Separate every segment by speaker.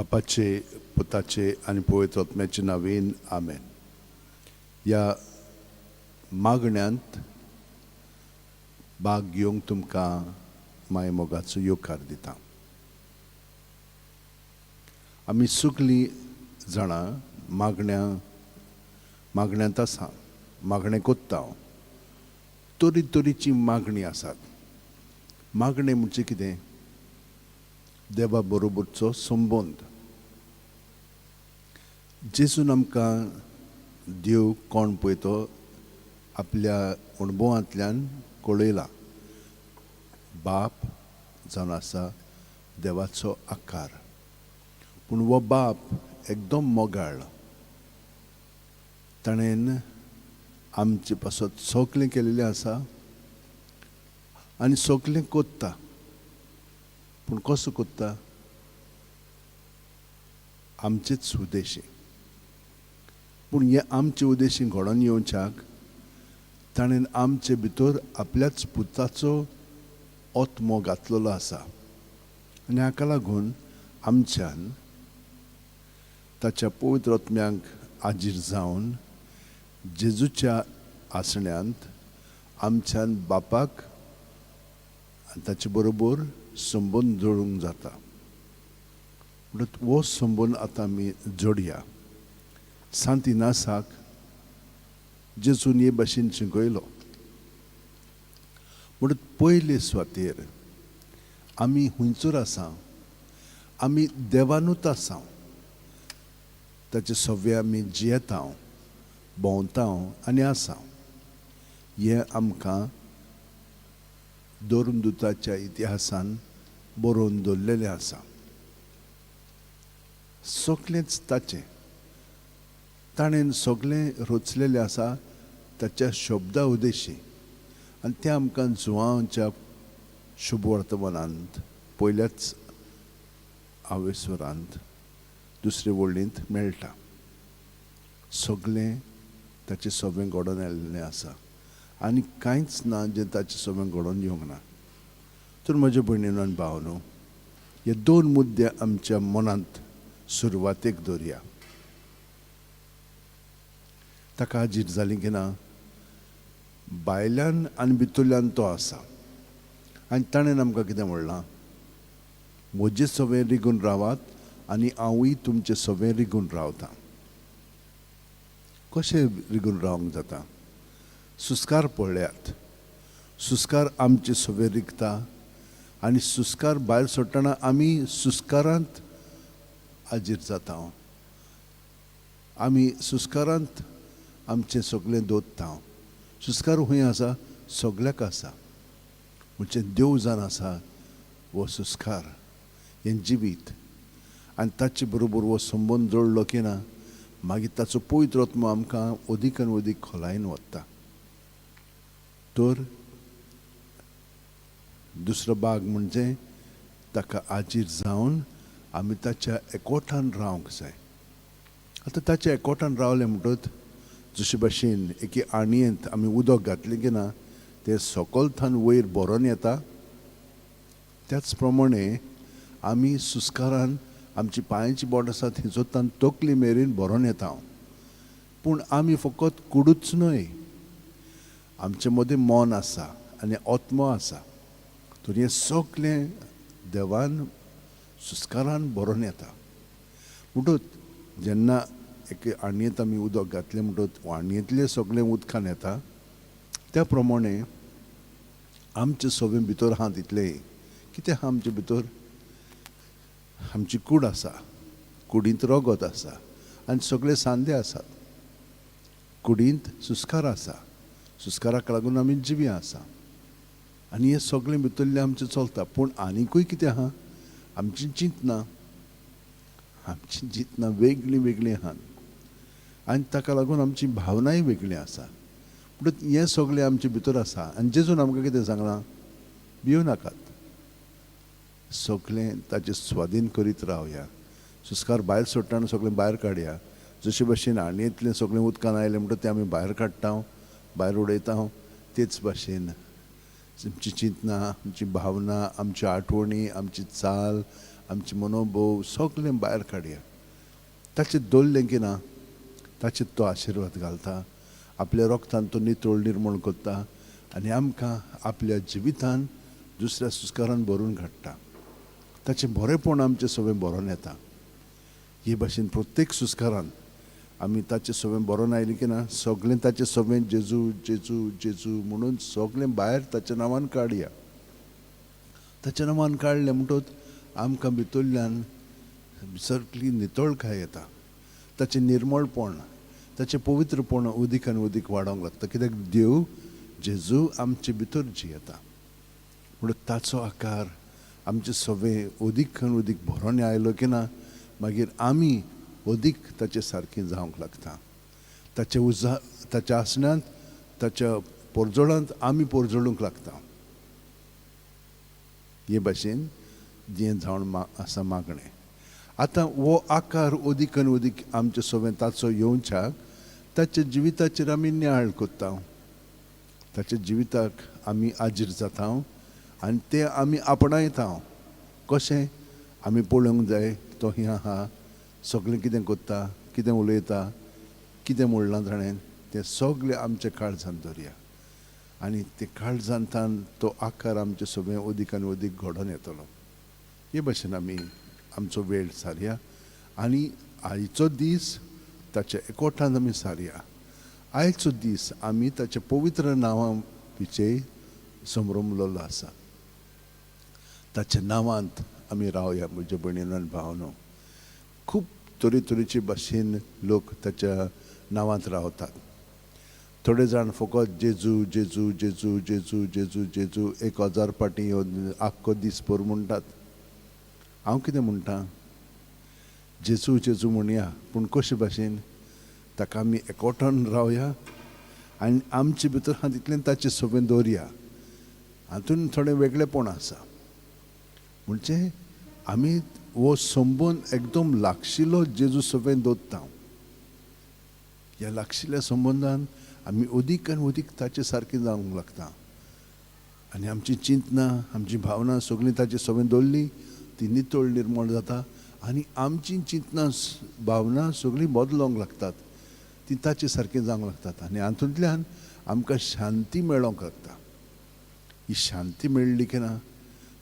Speaker 1: बापाचे पुताचे आणि पवित्र आत्म्याचे नावेन आमेन. ह्या मागण्यांत भाग घेवंक तुमकां माय मोगाचो येवकार दिता. आमी सगळीं जाणां मागण्यांत आसा, मागणें कोत्ता. तरेची मागणी आसात. मागणें म्हणजे कितें? देवा बरोबरचो संबंद. जेजून आमकां देव कोण पळय तो आपल्या अणभवांतल्यान कळयला. बाप जावन आसा देवाचो आकार. पूण हो बाप एकदम मोगाळ. ताणें आमचे पासत सगळें केलेलें आसा आनी सगळें कोत्ता. पूण कसो कोत्ता? आमचेच उद्देशी. पूण हे आमचे उद्देशी घडोवन येवच्याक ताणें आमचे भितर आपल्याच पुताचो आत्मो घातलेलो आसा. आनी हाका लागून आमच्यान ताच्या पवित्र आत्म्याक आजीर जावन जेजूच्या आसण्यांत आमच्यान बापाक आनी ताचे बरोबर संबंद जोडूंक जाता. म्हणून हो संबंद आतां आमी जोडया. सांत इनासाक जेजून हे भाशेन शिकयलो. म्हणून पयले सुवातेर आमी हुंयसर आसा, आमी देवानूच आसा. ताचे सव्वे आमी जियेता, भोंवता आनी आसा. हें आमकां दोरदूताच्या इतिहासान बरोवन दवरलेलें आसा. सगळेंच ताचें. ताणें सगळें रचलेलें आसा ताच्या शब्दा उद्देशी. आनी तें आमकां जुवांच्या शुभ वर्तमानांत पयल्याच आवेस्वरांत दुसरे वळणींत मेळटा. सगळें ताचें सवें घडोवन आयिल्लें आसा आनी कांयच ना जें ताचें सवें घडोवन येवंक ना. तर म्हज्या भयणीनो आनी भावनो, हे दोन मुद्दे आमच्या मनांत सुरवातेक दवरया. ताका आजीर जाली की ना, भायल्यान आनी भितरल्यान तो आसा. आनी ताणें आमकां कितें म्हणलां? म्हजें सवें रिगून रावात आनी हांवूय तुमचें सवें रिगून रावतां. कशें रिगून रावंक जाता? सुस्कार पळयात. सुस्कार आमचे सवें रिगता आनी सुस्कार भायर सरतना आमी सुस्कारांत आजीर जाता. आमी सुस्कारांत आमचें सगळें दवरता. सुस्कार खंय आसा? सगळ्याक आसा. म्हणजे देव जावन आसा हो सुस्कार, हें जिवीत. आनी ताचे बरोबर हो संबंद जोडलो की ना, मागीर ताचो पवित्र आत्मो आमकां अदीक आनी अदीक खोलायेन वता. तर दुसरो भाग म्हणजे ताका आजीर जावन आमी ताच्या एकवटान रावंक जाय. आतां ताच्या एकवटान रावले म्हणटच जशे भाशेन एके आणयेंत आमी उदक घातलें की ना, तें सकलथान वयर भरोन येता. त्याच प्रमाणे आमी सुस्कारान आमची पांयाची बोट आसा थंयसरतान तकली मेरेन भरोन येता. पूण आमी फकत कुडूच न्हय, आमचे मदें मन आसा आनी आत्मो आसा. तर हें सगळें देवान सुस्कारान भरोन येता. म्हणटच जेन्ना एके आणयेंत आमी उदक घातलें म्हणटच आणयेंतलें सगळें उदकान येता. त्या प्रमाणे आमचें सवें भितर आहा तितलें कितें आहा आमचे भितर? आमची कूड आसा, कुडींत रगत आसा आनी सगळे सांदे आसात. कुडींत सुस्कार आसा, सुस्काराक लागून आमी जिवी आसा. आनी हें सगळें भितरलें आमचें चलता. पूण आनिकूय कितें आहा? आमची चिंतना. आमची चिंतना वेगळीं वेगळीं आहात आनी ताका लागून आमची भावनाय वेगळी आसा. म्हणटच हें सगळें आमचे भितर आसा. आनी जेजून आमकां कितें सांगलां? भियो नाकात, सगळें ताचें स्वाधीन करीत रावया. सुस्कार भायर सोडटाना सगळें भायर काडया. जशे भाशेन आणयेंतलें सगळें उदकान आयलें म्हणटच तें आमी भायर काडटा, भायर उडयता. तेच भाशेन आमची चिंतना, आमची भावना, आमची आठवणी, आमची चाल, आमचे मनोभोव सगळें भायर काडया. ताचे दवरलें की ना ताचेर तो आशिर्वाद घालता, आपल्या रोगतान तो नितळ निर्मळ करता आनी आमकां आपल्या जिवितान दुसऱ्या सुस्कारान भरून काडटा. ताचें बरेंपण आमचें सगळें भरोन येता. हे भाशेन प्रत्येक सुस्कारान आमी ताचें सगळें बरोवन आयलें की ना सगळें ताचें सगळें जेजू जेजू जेजू म्हणून सगळें भायर ताच्या नांवान काडया. ताच्या नांवान काडलें म्हणटच आमकां भितरल्यान सगळी नितळकाय येता. ताचें निर्मळपण, ताचें पवित्रपण उदीक आनी उदीक वाडोंक लागता. कित्याक देव जेजू आमचे भितर जियेता म्हणून ताचो आकार आमचे सगळें उदीक आनी उदीक भरोन आयलो की ना मागीर आमी अदीक ताचे सारकें जावंक लागता. ताच्या आसण्यांत ताच्या पोरजोळांत आमी पोरजोळूंक लागता. हे भाशेन जें जावन आसा मागणें. आतां हो आकार अदीक आनी अदीक आमचे सगळें ताचो येवच्याक ताच्या जिविताचेर आमी नियाळ कोत्ता. ताच्या जिविताक आमी आजीर जाता आनी तें आमी आपणायता. कशें आमी पळोवंक जाय तो ही आहा, सगळें कितें कोत्ता, कितें उलयता, कितें म्हणलां ताणें तें सगळें आमच्या काळजांत दवरया आनी ते काळजांतान तो आकार आमचे सगळें अदीक आनी अदीक घडोवन येतलो. हे भाशेन आमी आमचो वेळ सारया आनी आयचो दीस ताच्या एकवटांत आमी सारया. आयचो दीस आमी ताच्या पवित्र नांवा विशयी संभ्रमलेलो आसा. ताच्या नांवांत आमी रावया. म्हज्या भयणीन आनी भावनो, खूब तरेतरेचे भाशेन लोक ताच्या नांवांत रावतात. थोडे जाण फकत जेजू जेजू जेजू जेजू जेजू जेजू 1000 पाटी आख्खो दीस भर म्हणटात. हांव कितें म्हणटा, जेजू जेजू म्हणया पूण कशे भाशेन ताका आमी एकवटान रावया आनी आमचे भितर आहा तितलें ताचें सगळें दवरया. हातूंत थोडें वेगळेपण आसा. म्हणजे आमी हो संबंद एकदम लागशिल्लो जेजू सगळें दवरता. ह्या लागशिल्ल्या संबंदान आमी अदीक आनी अदीक ताचे सारकें जावंक लागता आनी आमची चिंतना आमची भावना सगळीं ताचे सगळें दवरली ती नितळ निर्मळ जाता आनी आमची चिंतना भावना सगळीं बदलोंक लागतात. ती ताचे सारकें जावंक लागतात आनी हातूंतल्यान आमकां शांती मेळोंक लागता. ही शांती मेळ्ळी की ना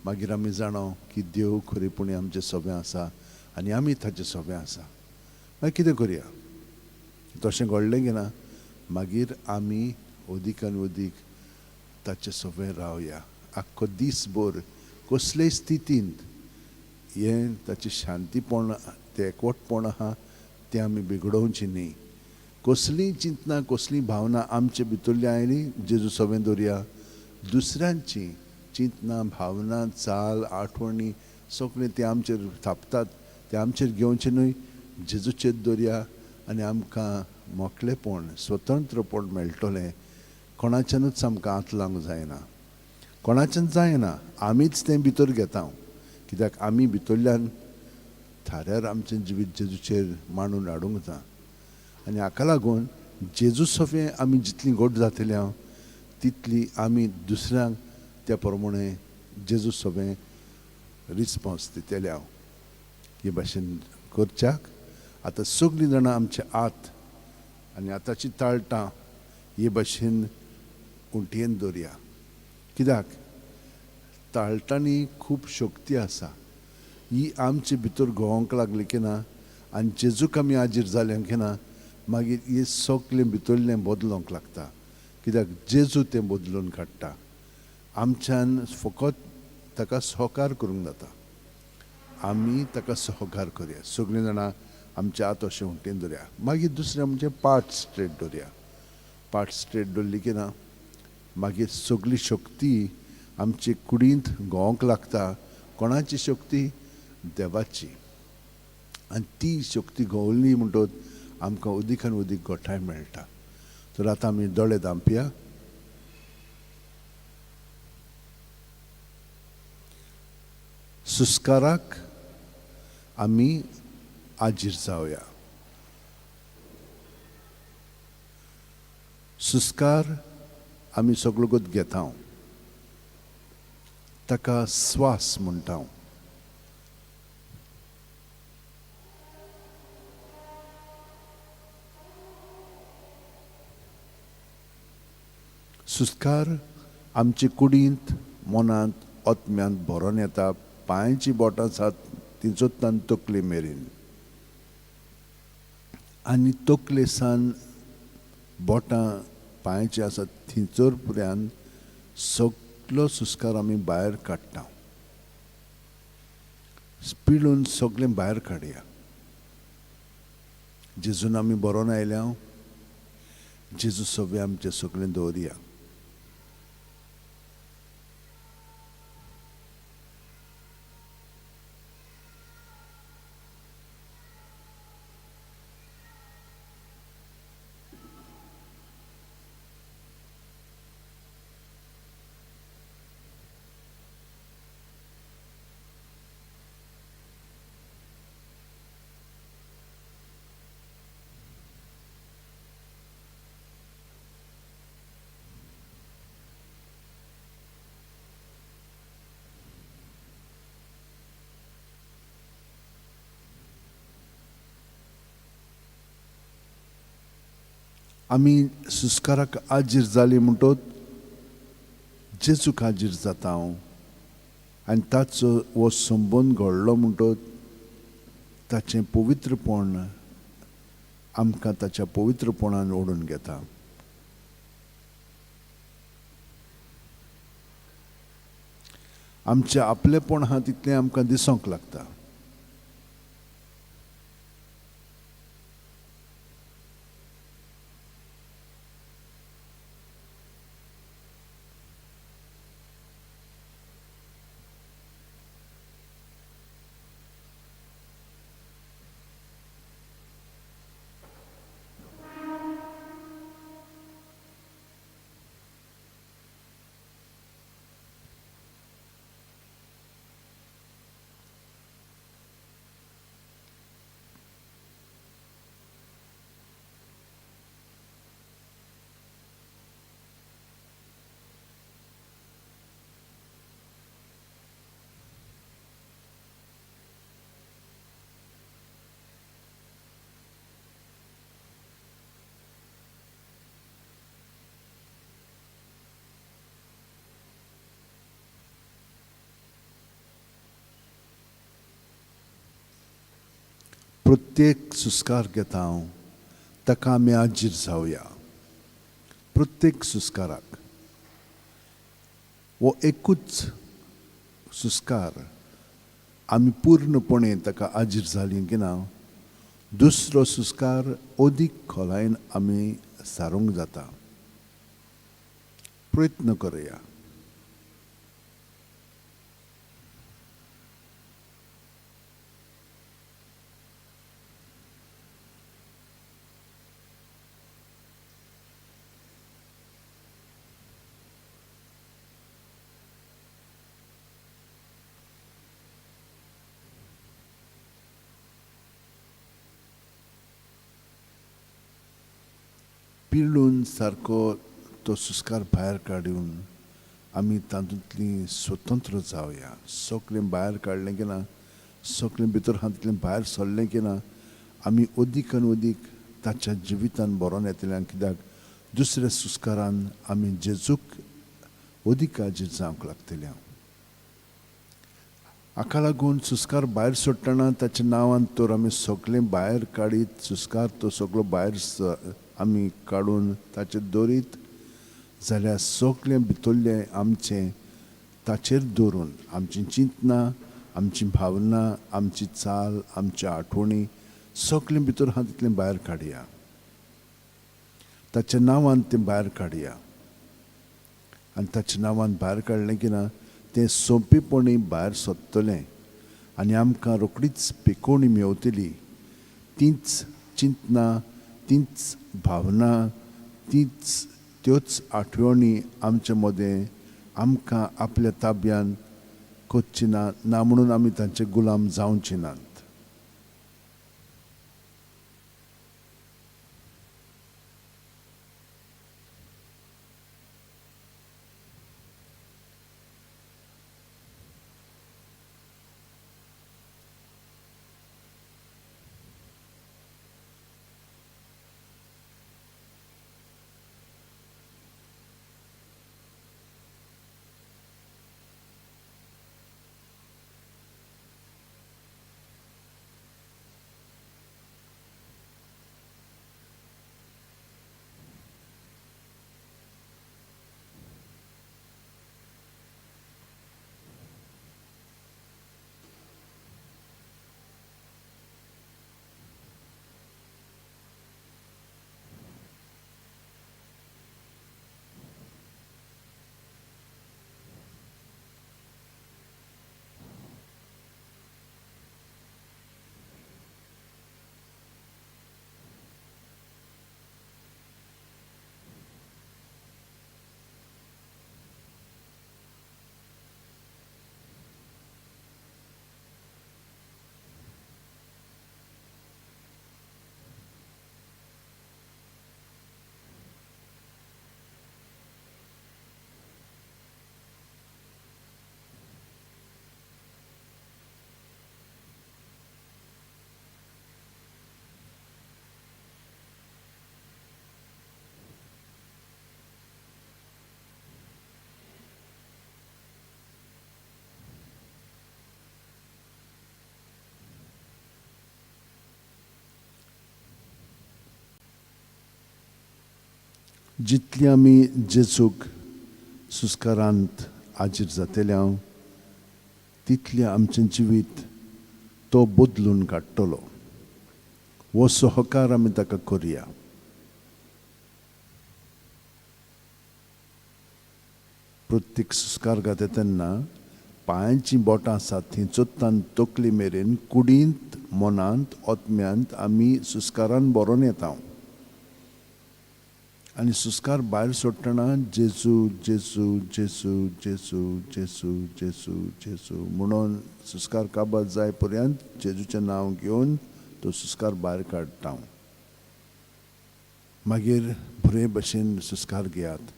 Speaker 1: मागीर आमी जाणो की देव खरेपणी आमचें सगळें आसा आनी आमी ताचें सगळें आसा. मागीर कितें करया, तशें घडलें की ना मागीर आमी अदीक आनी अदीक ताचें सगळें रावया. आख्खो दीसभर कसलेय स्थितींत हें ताचें शांतीपण तें एकवटपण आहा तें आमी बिगडोवचें न्ही. कसलीय चिंतना कसलीय भावना आमचे भितरली आयली जेजू सगळें दवरया. दुसऱ्यांची चिंतना भावना चाल आठवणी सगळें ते आमचेर थापतात ते आमचेर घेवचें न्हय. जेजूचेर दवरया आनी आमकां मोकळेपण स्वतंत्रपण मेळटलें. कोणाच्यानूच आमकां हात लावंक जायना, कोणाच्यान जायना. आमीच तें भितर घेता कित्याक आमी भितरल्यान थाऱ्यार आमचें जिवीत जेजूचेर मांडून हाडूंक जाय. आनी हाका लागून जेजू सगळें आमी जितलीं घट जातलीं हांव तितली आमी दुसऱ्यांक त्या प्रमाणे जेजू सगळें रिस्पॉन्स दितले हांव. हे भाशेन करच्याक आतां सगळीं जाणां आमचे आत आनी आतांची ताळटां हे भाशेन उंटयेन दवरया. कित्याक ताळटांनी खूब शक्ती आसा. ही आमचे भितर घोवंक लागली की ना आनी जेजूक आमी हाजीर जाले की ना मागीर हे सगळें भितरलें बदलोंक लागता. कित्याक जेजू तें बदलून काडटा. आमच्यान फकत ताका सहकार करूंक जाता. आमी ताका सहकार करया. सगळीं जाणां आमचे आत अशें उंटयेन दवरया. मागीर दुसरें म्हणजे पाट स्ट्रेट दवरया. पाट स्ट्रेट दवरली की ना मागीर सगळी शक्ती आमचे कुडींत घोवंक लागता. कोणाची शक्ती? देवाची. आनी ती शक्ती घोवली म्हणटच आमकां अदीक आनी अदीक घोटाय मेळटा. तर आतां आमी दोळे धांपया. सुस्काराक आमी आजीर जावया. सुस्कार आमी सगळो घेता. ताका स्वास म्हणटा. सुस्कार आमचे कुडींत मनांत आत्म्यांत भरोन येता. पांयाची बोटां आसात तिचोत्तान तकले मेरेन, आनी तकले सान बोटां पांयाची आसात थिंचोर पर्यंत सगलो सुस्कार आमी भायर काडटा. पिळून सगळें भायर काडया. जेजून आमी बरोवन आयल्या. जेजू सगळें आमचें सगळें दवरया. आमी सुस्काराक आजीर जाली म्हणटोच जेजूक आजीर जाता हांव, आनी ताचो हो संबंद घडलो म्हणटोच ताचें पवित्रपण आमकां ताच्या पवित्रपणान ओडून घेता. आमचें आपलेपण आहा तितलें आमकां दिसोंक लागता. प्रत्येक सुस्कार घेता हांव ताका आमी आजीर जावया. प्रत्येक सुस्काराक हो एकूच सुस्कार आमी पूर्णपणे ताका आजीर जालीं की ना, दुसरो सुस्कार अदीक खोलायेन आमी सारूंक जाता. प्रयत्न करुया. पिळून सारको तो सुस्कार भायर काडून आमी तातूंतली स्वतंत्र जावया. सगळें भायर काडलें की ना, सगळें भितर आहा तितलें भायर सरलें की ना, आमी अदीक आनी अदीक ताच्या जिवितान बरोवन येतले. कित्याक दुसऱ्या सुस्कारान आमी जेजूक अदीक आजीर जावंक लागतले. हाका लागून सुस्कार भायर सोडटना ताच्या नांवान तर आमी सगळें भायर काडीत सुस्कार तो सगळो भायर आमी काडून ताचेर दवरीत जाल्यार सगळें भितरलें आमचें ताचेर दवरून आमची चिंतना, आमची भावना, आमची चाल, आमच्या आठवणी सगळें भितर आहा तितलें भायर काडया. ताच्या नांवान तें भायर काडया. आनी ताच्या नांवान भायर काडलें की ना, तें सोंपेपणी भायर सरतलें आनी आमकां रोखडीच पिकोवणी मेवतली. तीच चिंतना, तीच भावना, त्योच आठवणी आमचे मदें आमकां आपल्या ताब्यान कोच्ची ना म्हणून आमी तांचे गुलाम जावचे नात. जितली आमी जेजूक सुस्कारांत हाजीर जातले हांव तितलें आमचें जिवीत तो बदलून काडटलो हो सहकार आमी ताका करुया. प्रत्येक सुस्कार घाता तेन्ना पांयांचीं बोटां आसात तीं चोत्तान तकली मेरेन कुडींत मनांत ओतम्यांत आमी सुस्कारान बरोवन येता आनी सुस्कार भायर सोडटना जेजू जेजू जेजू जेजू जेजू जेजू जेजू म्हणून सुस्कार काबार जाय पर्यंत जेजूचें नांव घेवन तो सुस्कार भायर काडटा. मागीर बरे भशेन सुस्कार घेयात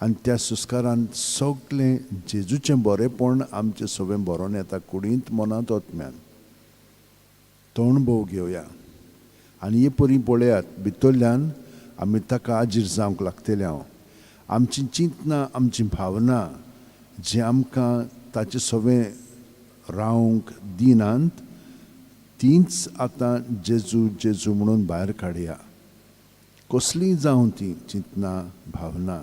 Speaker 1: आनी त्या सुस्कारांत सगळें जेजूचें बरेंपण आमचें सगळें बरोवन येता कुडींत मनांत ओतम्यान. तो अणभव घेवया आनी हे परी पळयात भितरल्यान आमी ताका हाजीर जावंक लागतले हांव. आमची चिंतना आमची भावना जे आमकां ताचें सगळें रावंक दिनात तींच आतां जेजू जेजू म्हणून भायर काडया. कसलीय जावं ती चिंतना भावना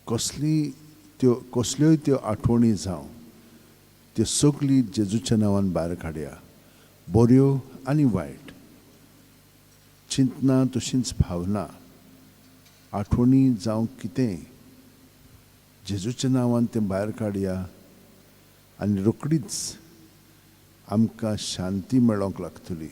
Speaker 1: कसल्योय त्यो आठवणी जावं त्यो सगळी जेजूच्या नांवान भायर काडया. बऱ्यो आनी वायट चिंतना तशींच भावना आठवणी जावं कितेंय जेजूच्या नांवान तें भायर काडया आनी रोखडीच आमकां शांती मेळोंक लागतली.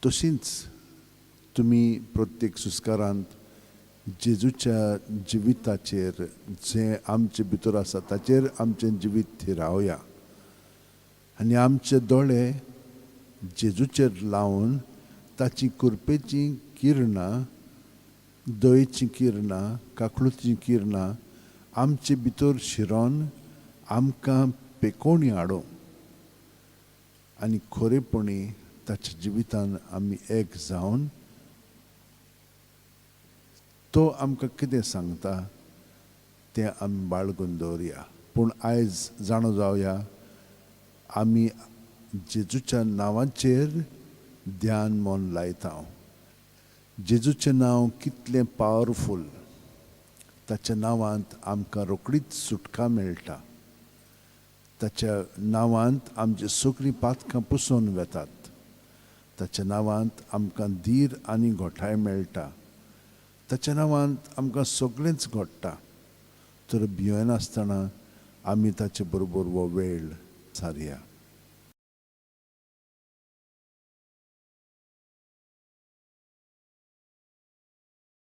Speaker 1: तशींच तुमी प्रत्येक सुस्कारांत जेजूच्या जिविताचेर जें आमचे भितर आसा ताचेर आमचें जिवीत थिरावया आनी आमचे दोळे जेजूचेर लावन ताची कृपेचीं किरणां दयेचीं किरणां काकळुचीं किरणां आमचे भितर शिरोन आमकां पेकोवणी हाडूं आनी खरेपणी ताच्या जिवितान आमी एक जावन तो आमकां कितें सांगता तें आमी बाळगून दवरया. पूण आयज जाणो जावया आमी जेजूच्या नांवाचेर ध्यान मन लायता. जेजूचें नांव कितलें पावरफूल. ताच्या नांवांत आमकां रोखडीच सुटका मेळटा. ताच्या नांवांत आमची सगळीं पातकां पुसून वेतात. ताच्या नांवांत आमकां धीर आनी घोटाय मेळटा. ताच्या नांवांत आमकां सगळेंच घडटा. तर भियेनासतना आमी ताचे बरोबर हो वेळ सारया.